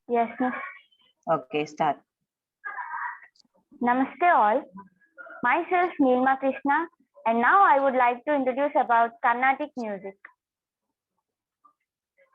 Yes, miss. Okay, start. Namaste all. Myself Neelma Krishna, and now I would like to introduce about Carnatic music.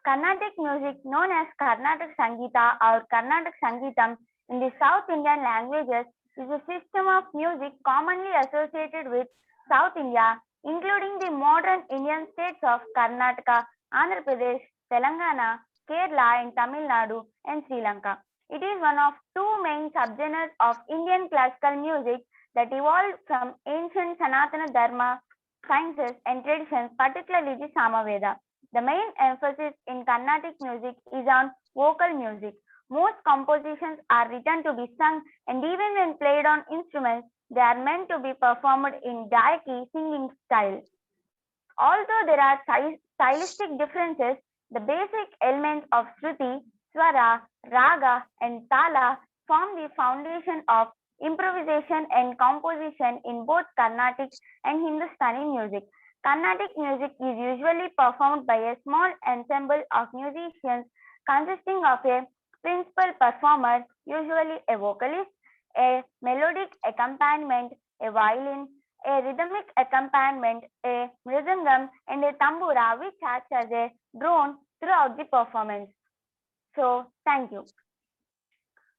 Carnatic music, known as Carnatic Sangeeta or Carnatic Sangeetam in the South Indian languages, is a system of music commonly associated with South India, including the modern Indian states of Karnataka, Andhra Pradesh, Telangana, Kerala, and Tamil Nadu, and Sri Lanka. It is one of two main subgenres of Indian classical music that evolved from ancient Sanatana Dharma sciences and traditions, particularly the Samaveda. The main emphasis in Carnatic music is on vocal music. Most compositions are written to be sung, and even when played on instruments, they are meant to be performed in Gayaki singing style. Although there are stylistic differences, the basic elements of Shruti, Swara, Raga, and Tala form the foundation of improvisation and composition in both Carnatic and Hindustani music. Carnatic music is usually performed by a small ensemble of musicians consisting of a principal performer, usually a vocalist, a melodic accompaniment, a violin, a rhythmic accompaniment, a mridangam, and a tambura, which acts as a drone throughout the performance. So, thank you.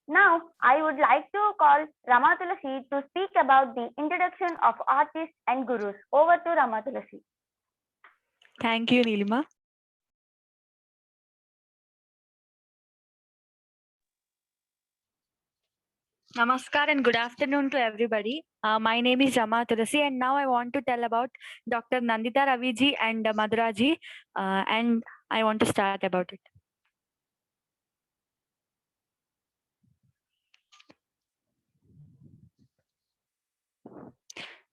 Now, I would like to call Rama Tulasi to speak about the introduction of artists and gurus. Over to Rama Tulasi. Thank you, Neelima. Namaskar and good afternoon to everybody. My name is Rama Tulasi, and now I want to tell about Dr. Nandita Raviji and Madhuraji, and I want to start about it.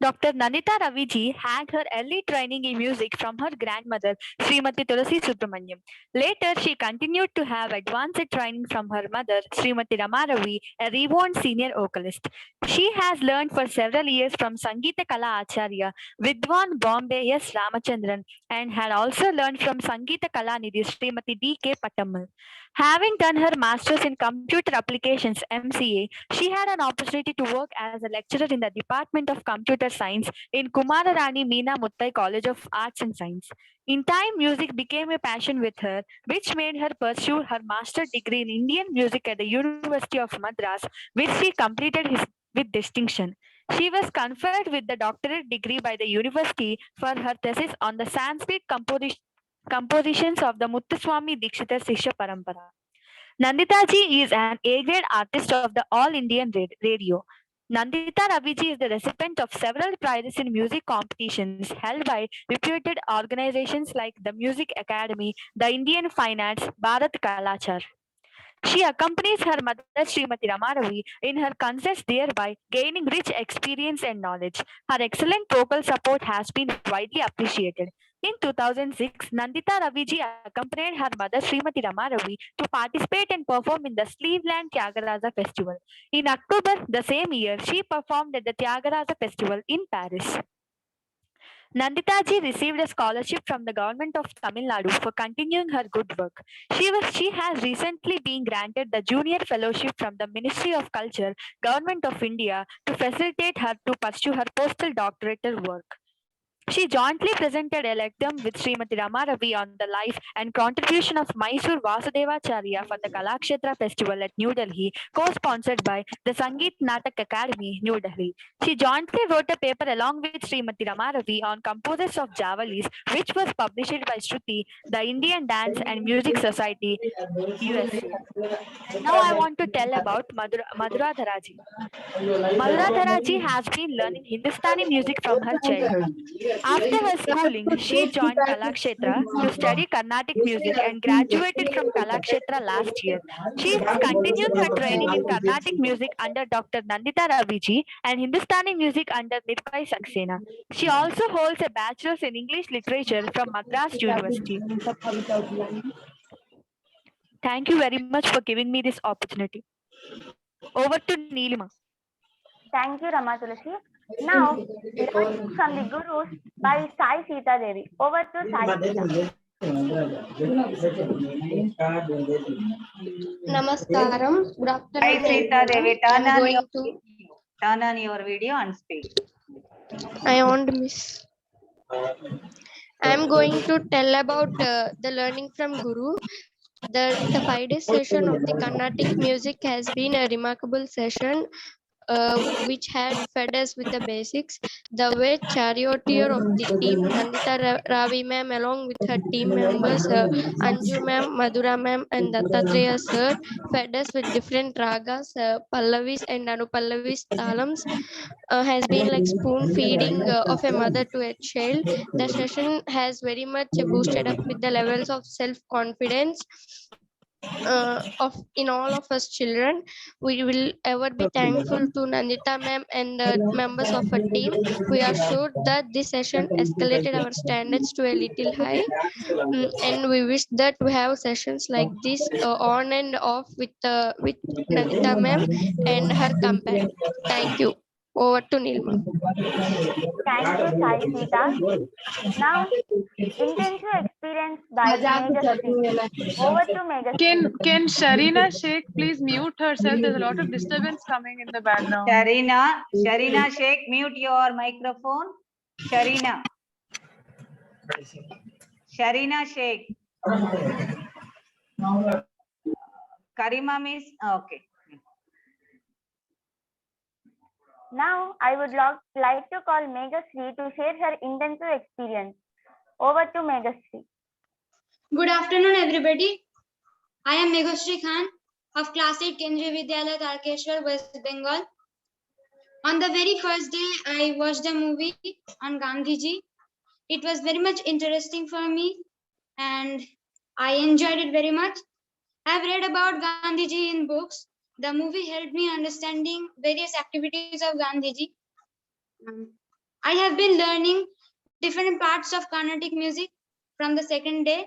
Dr. Nandita Raviji had her early training in music from her grandmother, Srimati Tulasi Subramanyam. Later, she continued to have advanced training from her mother, Srimati Rama Ravi, a renowned senior vocalist. She has learned for several years from Sangeeta Kala Acharya, Vidwan Bombay S. Ramachandran, and had also learned from Sangeeta Kala Nidhi, Srimati D.K. Patammal. Having done her master's in computer applications MCA, she had an opportunity to work as a lecturer in the Department of Computer Science in Kumararani Meena Muttai College of Arts and Science. In time, music became a passion with her, which made her pursue her master's degree in Indian music at the University of Madras, which she completed with distinction. She was conferred with the doctorate degree by the university for her thesis on the Sanskrit compositions of the Muthuswami Dikshita Sishya Parampara. Nanditaji is an A-grade artist of the All Indian Radio. Nandita Raviji is the recipient of several prizes in music competitions held by reputed organizations like the Music Academy, the Indian Fine Arts, Bharat Kalachar. She accompanies her mother Srimati Rama Ravi in her concerts, thereby gaining rich experience and knowledge. Her excellent vocal support has been widely appreciated. In 2006, Nandita Raviji accompanied her mother Srimati Rama Ravi to participate and perform in the Cleveland Tyagaraja Festival. In October the same year, she performed at the Tyagaraja Festival in Paris. Nanditaji received a scholarship from the government of Tamil Nadu for continuing her good work. She has recently been granted the Junior Fellowship from the Ministry of Culture, Government of India, to facilitate her to pursue her postdoctoral work. She jointly presented a lecture with Srimati Rama Ravi on the life and contribution of Mysore Vasudevacharya for the Kalakshetra Festival at New Delhi, co-sponsored by the Sangeet Natak Academy, New Delhi. She jointly wrote a paper along with Srimati Rama Ravi on composers of Javalis, which was published by Shruti, the Indian Dance and Music Society, USA. Now I want to tell about Madhura Dharaji. Madhura Dharaji has been learning Hindustani music from her childhood. After her schooling, she joined Kalakshetra to study Carnatic music and graduated from Kalakshetra last year. She is continuing her training in Carnatic music under Dr. Nandita Raviji and Hindustani music under Nirbai Saxena. She also holds a bachelor's in English literature from Madras University. Thank you very much for giving me this opportunity. Over to Neelima. Thank you, Rama Tulasi. Now, learning from the Gurus by Sai Sita Devi. Over to Sai Sita. Namaskaram. Good Hi, afternoon, Sita Devi. everyone. Turn on your video and speak. I want to miss. I am going to tell about the learning from Guru. The 5 day session of the Carnatic music has been a remarkable session. Which had fed us with the basics. The way charioteer of the team, Nandita Ravi ma'am, along with her team members, Anju ma'am, Madhura ma'am, and Dattatreya sir, fed us with different ragas, pallavis, and anupallavis talams. Has been like spoon feeding of a mother to a child. The session has very much boosted up with the levels of self confidence of in all of us children. We will ever be thankful to Nandita ma'am and the members of her team. We are sure that this session escalated our standards to a little high. And we wish that we have sessions like this on and off with Nandita ma'am and her companion. Thank you. Over to Nilma. Thank you, Sai Sita. Now, intensive experience by Megasri. Over to Megasri. Can Sharina Sheikh please mute herself? There's a lot of disturbance coming in the background. Sharina Sheikh, mute your microphone. Sharina Sheikh. Karima miss. Okay. Now, I would like to call Megasri to share her intensive experience. Over to Megasri. Good afternoon, everybody. I am Meghasri Khan of Class 8 Kendriya Vidyalaya, Tarkeshwar, West Bengal. On the very first day, I watched a movie on Gandhiji. It was very much interesting for me and I enjoyed it very much. I have read about Gandhiji in books. The movie helped me understanding various activities of Gandhiji. I have been learning different parts of Carnatic music from the second day.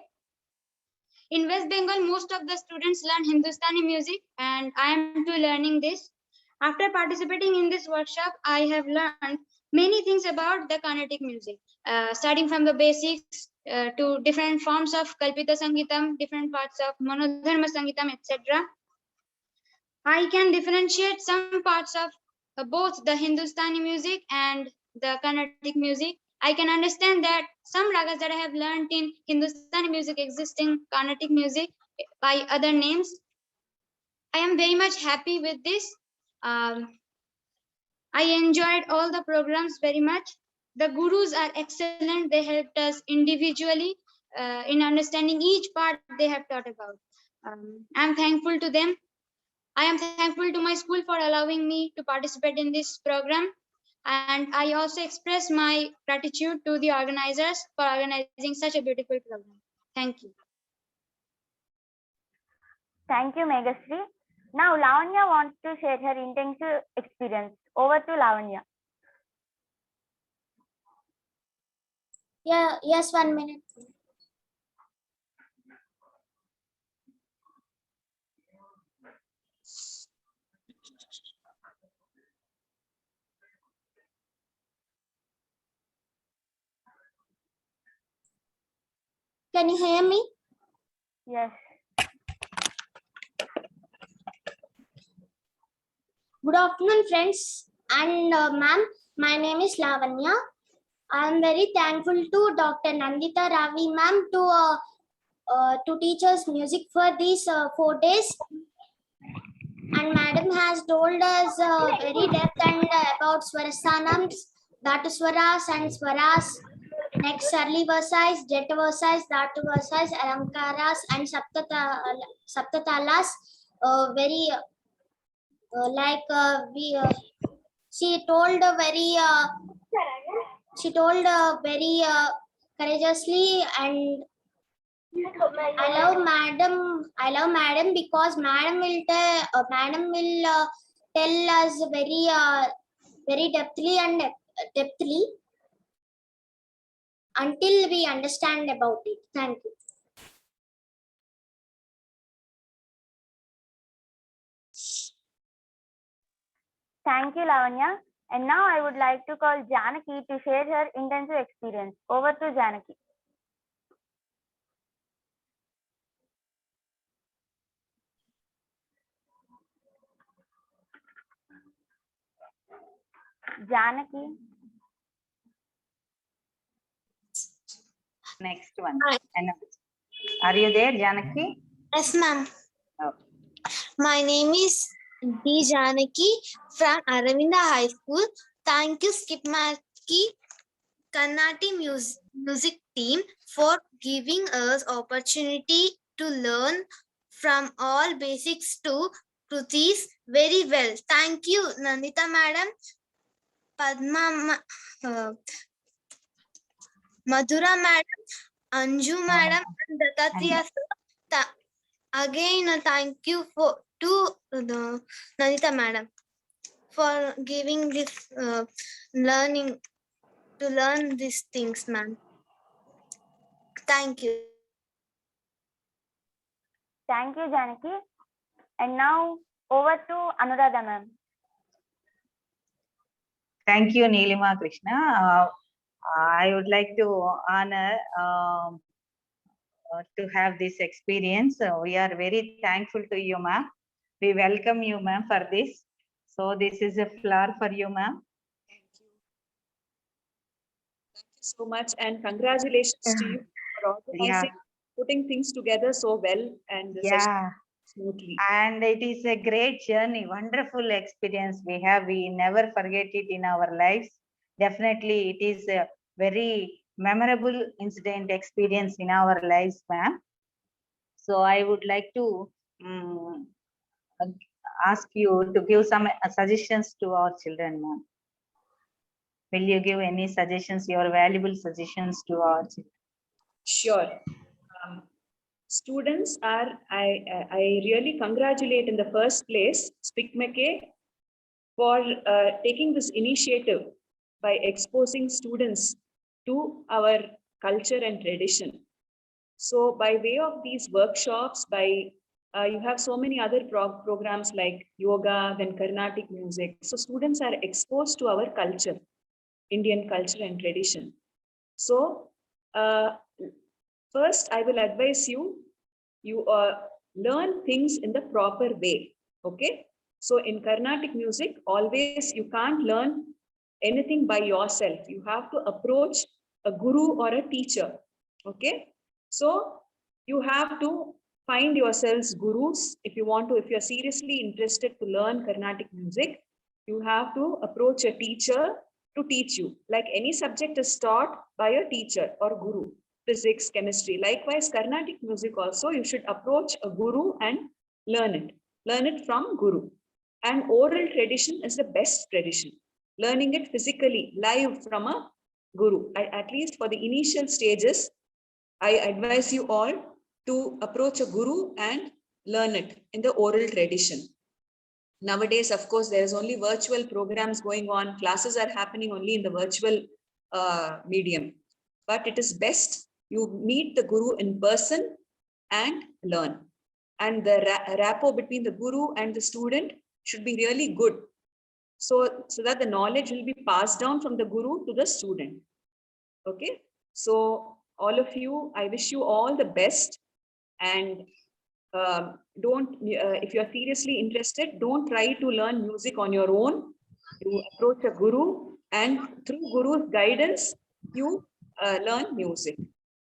In West Bengal, most of the students learn Hindustani music and I am too learning this. After participating in this workshop, I have learned many things about the Carnatic music, starting from the basics to different forms of Kalpita Sangeetam, different parts of Manodharma Sangeetam, etc. I can differentiate some parts of both the Hindustani music and the Carnatic music. I can understand that some ragas that I have learned in Hindustani music exist in Carnatic music by other names. I am very much happy with this. I enjoyed all the programs very much. The gurus are excellent. They helped us individually in understanding each part they have taught about. I'm thankful to them. I am thankful to my school for allowing me to participate in this program. And I also express my gratitude to the organizers for organizing such a beautiful program. Thank you. Thank you, Megasri. Now, Lavanya wants to share her intensive experience. Over to Lavanya. Yeah, yes, 1 minute. Can you hear me? Yes. Good afternoon, friends and ma'am. My name is Lavanya. I am very thankful to Dr. Nandita Ravi ma'am to teach us music for these 4 days. And madam has told us very depth and about Swarastanams, Dhatuswaras and Swaras. Next, Sarli Vasais, Jeta Vasais, Dhatu Vasais, Alamkaras, and Saptatalas. She told very courageously, and I love madam because madam will tell us very depthly until we understand about it. Thank you. Thank you, Lavanya. And now I would like to call Janaki to share her intensive experience. Over to Janaki. Janaki. Next one. Hi. Are you there, Janaki? Yes, ma'am. Okay. My name is D. Janaki from Aravinda High School. Thank you, Skip Maki Carnatic music team for giving us opportunity to learn from all basics to Krutis very well. Thank you, Nandita madam, Padma, Madhura madam, Anju madam, and Dattatreya sir. Again, thank you to the Nandita madam for giving this learning to learn these things, ma'am. Thank you. Thank you, Janaki. And now over to Anuradha ma'am. Thank you, Neelima Krishna. I would like to honor to have this experience. We are very thankful to you, ma'am. We welcome you, ma'am, for this. So this is a flower for you, ma'am. Thank you. Thank you so much, and congratulations to you for organizing, putting things together so well and smoothly. And it is a great journey, wonderful experience we have. We never forget it in our lives. Definitely, it is a very memorable incident experience in our lives, ma'am. So I would like to ask you to give some suggestions to our children, ma'am. Will you give any suggestions, your valuable suggestions to our children? Sure. Students are, I really congratulate in the first place SPICMAKE for taking this initiative by exposing students to our culture and tradition. So by way of these workshops, you have so many other programs like yoga, then Carnatic music. So students are exposed to our culture, Indian culture and tradition. So first, I will advise you learn things in the proper way. Okay. So in Carnatic music, always you can't learn anything by yourself. You have to approach a guru or a teacher. Okay. So you have to find yourselves gurus if you're seriously interested to learn Carnatic music. You have to approach a teacher to teach you. Like any subject is taught by a teacher or guru. Physics, chemistry. Likewise, Carnatic music also, you should approach a guru and learn it. Learn it from guru. And oral tradition is the best tradition. Learning it physically, live from a guru. At least for the initial stages, I advise you all to approach a guru and learn it in the oral tradition. Nowadays, of course, there is only virtual programs going on. Classes are happening only in the virtual medium. But it is best you meet the guru in person and learn. And the rapport between the guru and the student should be really good. So that the knowledge will be passed down from the guru to the student. Okay. So all of you, I wish you all the best. And if you are seriously interested, don't try to learn music on your own. You approach a guru, and through guru's guidance, you learn music.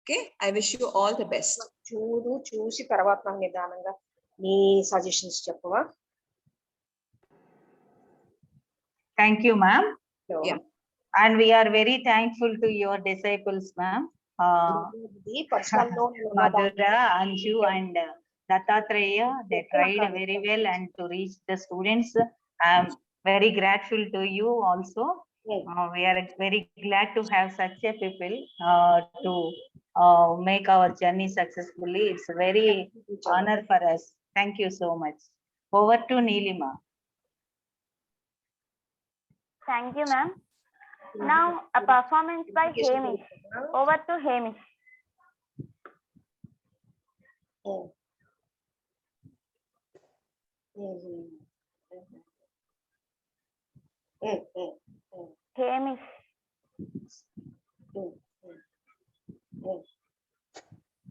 Okay, I wish you all the best. చూసి తర్వాత నాకు నిదానంగా నీ suggestions చెప్పవా? Thank you, ma'am. Yeah. And we are very thankful to your disciples, ma'am. Madhura, Anju, and Dattatreya. They tried very well and to reach the students. I am very grateful to you also. We are very glad to have such a people to make our journey successfully. It's a very honor for us. Thank you so much. Over to Neelima. Thank you, ma'am. Now a performance by Hamish. Over to Hamish. Hamish.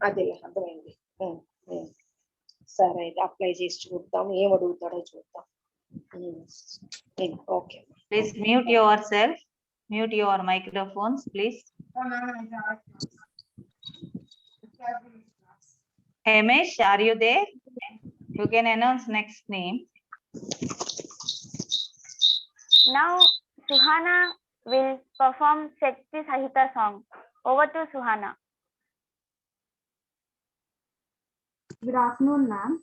అదే అర్థమైంది. సరే అయితే apply చేసి చూద్దాం, ఏం అడుగుతాడో చూద్దాం. Okay. Please mute yourself. Mute your microphones, please. Hamish, are you there? You can announce next name. Now Suhana will perform Shakti Sahita song. Over to Suhana. Good afternoon, ma'am.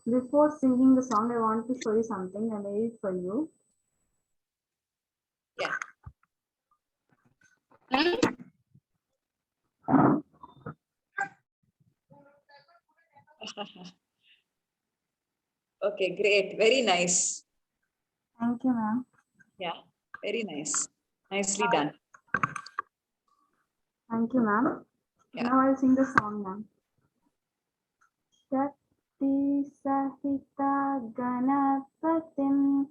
Before singing the song, I want to show you something. I made it for you. Yeah. Okay, great. Very nice. Thank you, ma'am. Yeah, very nice. Nicely done. Thank you, ma'am. Yeah. Now I'll sing the song, ma'am. Shakti Sahita Ganapatim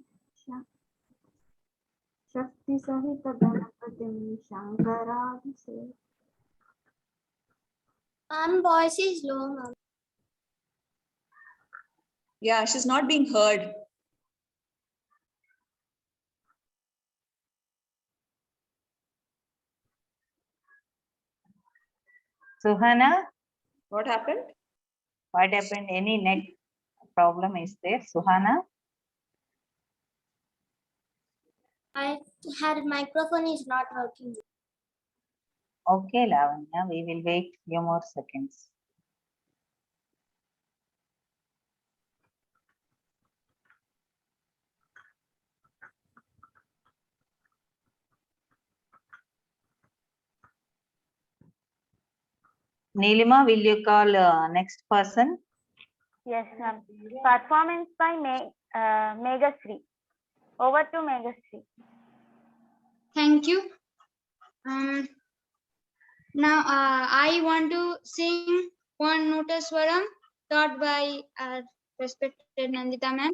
Shakti Sahita Ganapatim Shankarabhise. Voice is low, ma'am. Yeah, she's not being heard. Suhana, What happened? what happened? Any net problem is there? Suhana? Her microphone is not working. Okay, Lavanya, we will wait few more seconds. Neelima, will you call next person? Yes, ma'am. Performance by Meghasri. Over to Meghasri. Thank you. Now I want to sing one Notaswaram taught by our respected Nandita ma'am.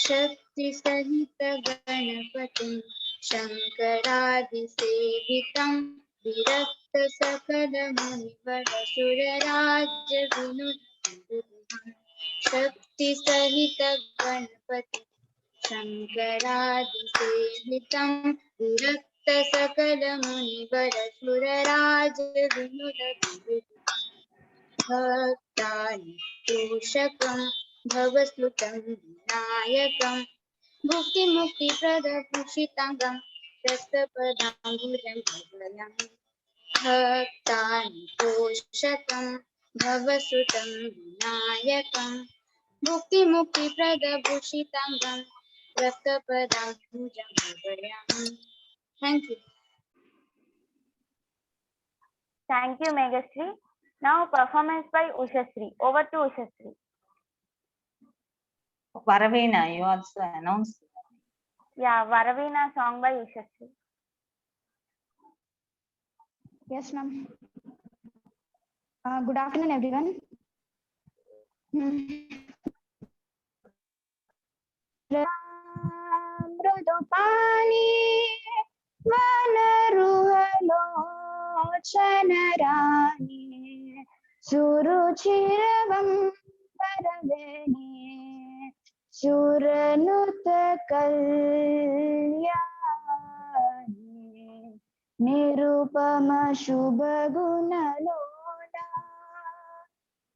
शक्ति सहित गणपति शंकरादिसेवितं विरक्त सकल मुनिवर सुरराज विनुतं शक्ति सहित गणपति शंकरादिसेवितं विरक्त सकल मुनिवर सुरराज विनुतं भक्तानि तोषकं भवस्लुतं विनायकं भुक्तिमुक्तिप्रदभूषिताङ्गं रक्तपदाम्बुजं भवनं भक्तानि तोषकं भवसुतं विनायकं भुक्तिमुक्तिप्रदभूषिताङ्गं रक्तपदाम्बुजं भवनं. Thank you. Thank you, Meghasri. Now performance by Ushasri. Over to Ushasri. Varavena, you also announce. Yeah, Varavena song by Ushasri. Yes, ma'am. Good afternoon, everyone. Mrudupani Vanaruhalochanarani Suruchiravam Paraveni Suranutakalyani Nirupama Shubhagunalona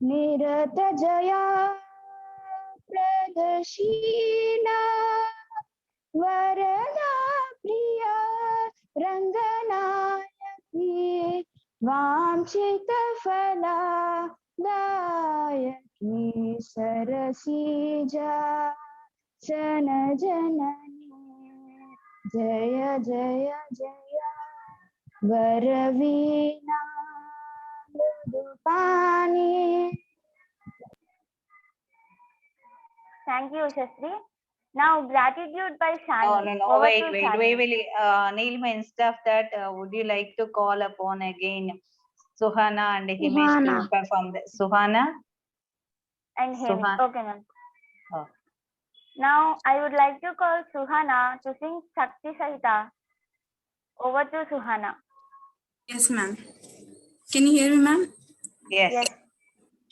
Nirata Jaya Pradashina Varada Priya Ranganayaki Vamchita Phala Dayaki Sarasija Sanajanani Jaya Jaya Jaya Varavina Mrudupani. Thank you, Ushasri. Now gratitude by Shani. No, Over wait, to we Shani. will, Neelma, instead of that, would you like to call upon again Suhana and Himesh to perform the Suhana? And Hemish. Suhana. Okay, ma'am. Oh. Now I would like to call Suhana to sing Shakti Sahita. Over to Suhana. Yes, ma'am. Can you hear me, ma'am? Yes.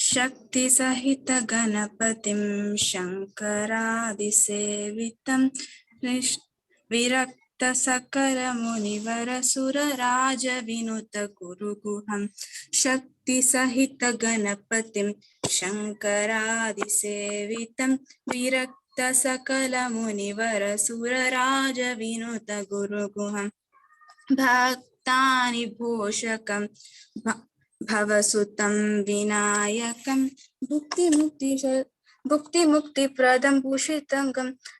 शक्ति सहित गणपतिं शंकरादिसेवितं विरक्त सकल मुनिवर सुर राज विनुत गुरुगुहं शक्ति सहित गणपतिं शंकरादिसेवितं विरक्त सकल मुनिवर सुर राज विनुत गुरुगुहं भक्तानि भूषकं भवसुतं विनायकं भुक्तिमुक्तिप्रदं भूषितं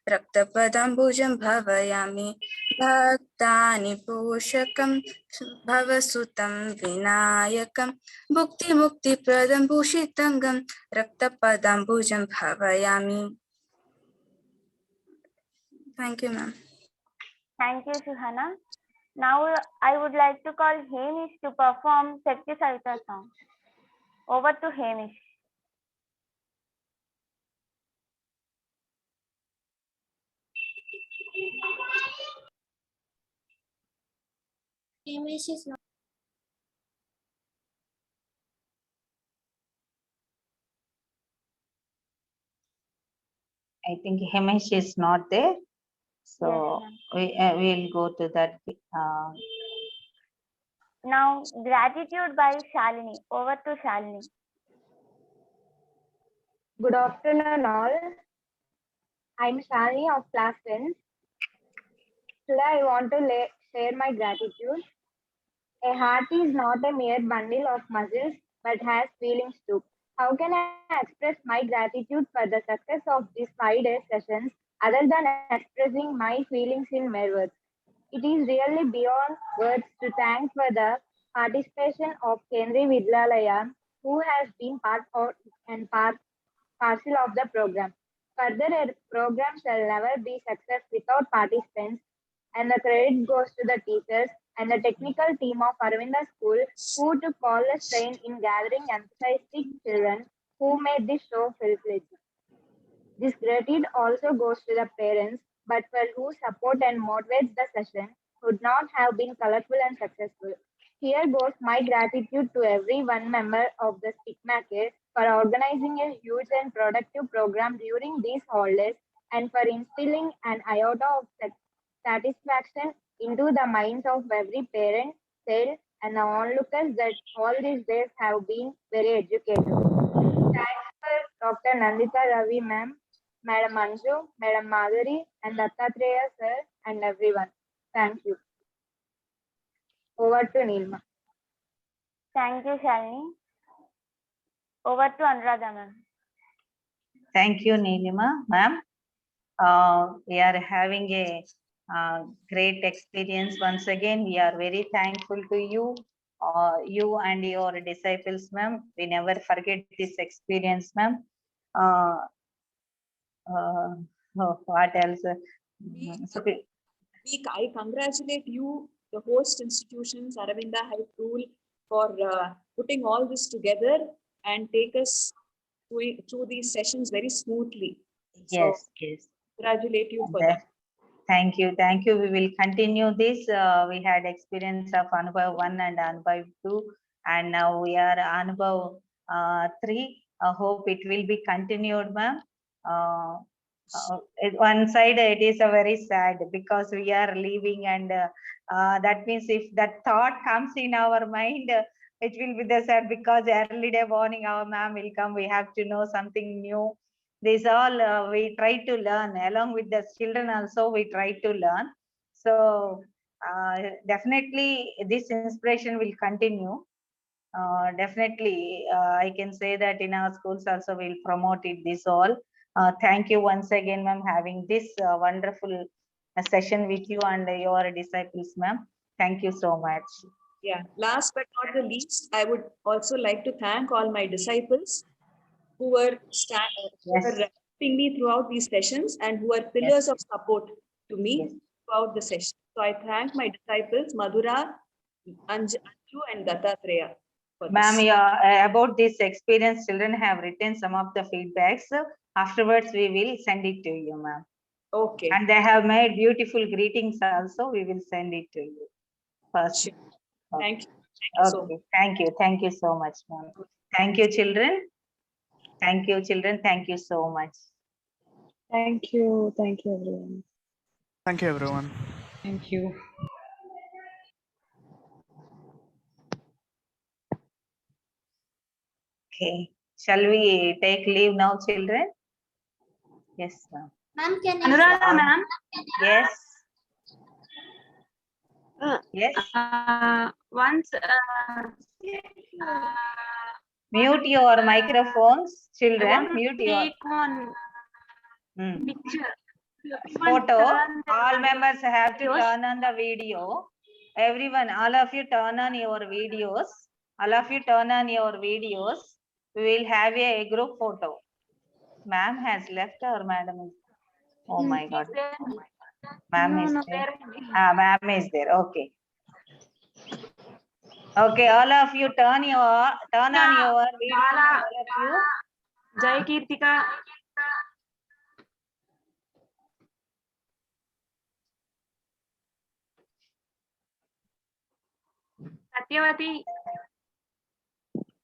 रक्तपदाम्बुजं भावयामि भक्तानि पोषकं भवसुतं विनायकं भुक्तिमुक्तिप्रदं भूषितं रक्तपदाम्बुजं भावयामि. Thank you, ma'am. Thank you, Suhana. Now I would like to call Hamish to perform Shakti Savita song. Over to Hamish. Hamish is not. I think Hemish is not there. So Yes, we'll go to that. now Gratitude by Shalini. Over to Shalini. Good afternoon, all. I'm Shalini of class 10. Today, I want to share my gratitude. A heart is not a mere bundle of muscles, but has feelings too. How can I express my gratitude for the success of these 5-day sessions other than expressing my feelings in mere words? It is really beyond words to thank for the participation of Kendri Vidyalaya, who has been part and parcel of the program. Further, a program shall never be success without participants, and the credit goes to the teachers and the technical team of Aravinda School who took all the strain in gathering enthusiastic children who made this show full-fledged. This gratitude also goes to the parents, but for whose support and motivates the session would not have been colorful and successful. Here goes my gratitude to every one member of the Stigma Care for organizing a huge and productive program during these holidays and for instilling an iota of satisfaction into the minds of every parent, child, and the onlookers that all these days have been very educative. Thanks for Dr. Nandita Ravi ma'am, Madam Anju, Madam Madhuri, and Dattatreya sir, and everyone. Thank you. Over to Nilma. Thank you, Shalini. Over to Anuradha ma'am. Thank you, Nilima, ma'am. We are having a great experience. Once again, we are very thankful to you, you and your disciples, ma'am. We never forget this experience, ma'am. What else? I congratulate you, the host institutions, Aravinda High School, for putting all this together and take us through these sessions very smoothly. Yes, so, yes. Congratulate you for that. Thank you. Thank you. We will continue this. We had experience of Anubhav 1 and Anubhav 2, and now we are Anubhav 3. I hope it will be continued, ma'am. One side, it is a very sad because we are leaving, and that means if that thought comes in our mind, it will be the sad because early day morning our ma'am will come. We have to know something new. This all we try to learn along with the children also we try to learn. So definitely this inspiration will continue. Definitely I can say that in our schools also we'll promote it this all. Thank you once again, ma'am, having this wonderful session with you and your disciples, ma'am. Thank you so much. Yeah, last but not the least, I would also like to thank all my disciples who were helping me throughout these sessions and who are pillars of support to me throughout the session. So I thank my disciples, Madhura, Anju, and Dattatreya. Ma'am, about this experience, children have written some of the feedbacks. Afterwards, we will send it to you, ma'am. Okay. And they have made beautiful greetings also. We will send it to you first. Sure. Thank you. Okay. Thank you. Thank you so much, ma'am. Thank you, children. Thank you, children. Thank you so much. Thank you. Thank you, everyone. Thank you, everyone. Thank you. Okay. Shall we take leave now, children? Yes, ma'am. Ma'am, can I? Anuradha, ma'am. Yes. Yes. Once. Mute your microphones, I children. want to Mute your take one picture. photo. All members have to turn on the video. Everyone, all of you turn on your videos. All of you turn on your videos. We will have a group photo. Ma'am has left or madam is? Oh my God. Ma'am is there. Ma'am is there. Okay. Okay, all of you turn on your video. All of you. Jai Kirtika. Satyavati.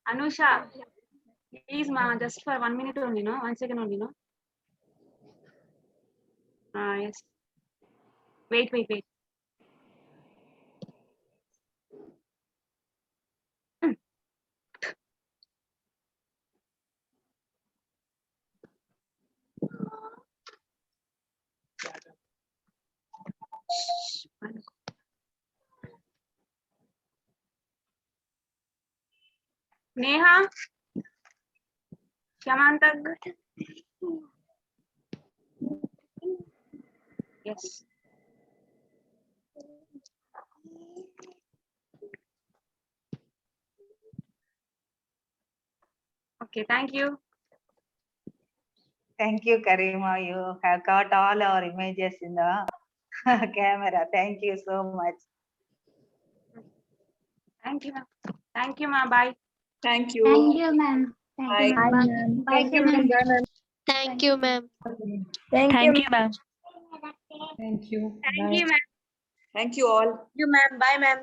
Anusha. Please, ma, just for 1 minute only, no? 1 second only, no? Yes. Wait. Neha. Shamantag. Yes. Okay, thank you. Thank you, Karima. You have got all our images in the camera. Thank you so much. Thank you, ma'am. Thank you, ma'am. Bye. Thank you. Thank you, ma'am. Bye. Thank you, ma'am. Thank you, ma'am. Thank you, ma'am. Thank you, ma'am. Thank you. Thank you, ma'am. Thank you all. Thank you, ma'am. Bye, ma'am.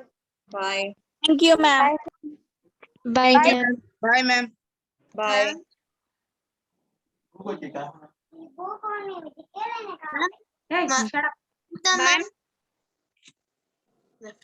Bye. Thank you, ma'am. Bye, ma'am. Bye, ma'am. Bye. Hey, shut up. Bye.